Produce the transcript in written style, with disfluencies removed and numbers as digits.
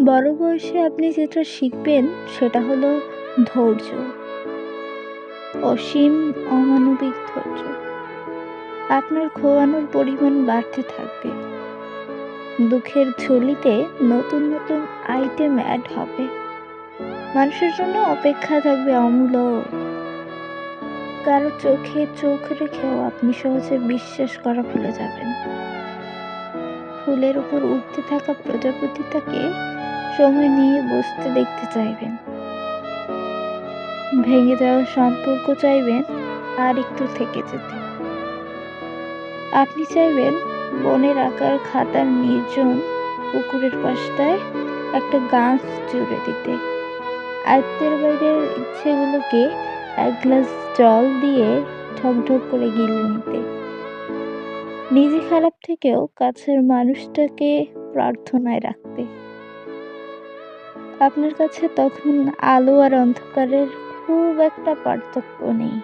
বড় বয়সে আপনি যেটা শিখবেন সেটা হলো ধৈর্য, অসীম অমানবিক ধৈর্য। আপনার খোয়ানোর পরিমাণ বাড়তে থাকবে। দুঃখের ঝুলিতে নতুন নতুন আইটেম অ্যাড হবে। মানুষের জন্য অপেক্ষা থাকবে অমূলক। কারো চোখে চোখ রেখেও আপনি সহজে বিশ্বাস করা ভুলে যাবেন। ফুলের উপর উঠতে থাকা প্রজাপতিটাকে সময় নিয়ে বসতে দেখতে চাইবেন। ভেঙে যাওয়া সম্পর্ক চাইবেন আর একটু থেকে যেতে। আপনি চাইবেন বনের আঁকার খাতার নির্জন পুকুরের পাশটায় একটা গাছ জুড়ে দিতে। আয়ত্তের বাইরের ইচ্ছেগুলোকে এক গ্লাস জল দিয়ে ঢকঢক করে গিলে নিতে। নিজে খারাপ থেকেও কাছের মানুষটাকে প্রার্থনায় রাখতে। আপনার কাছে তখন আলো আর অন্ধকারের খুব একটা পার্থক্য নেই।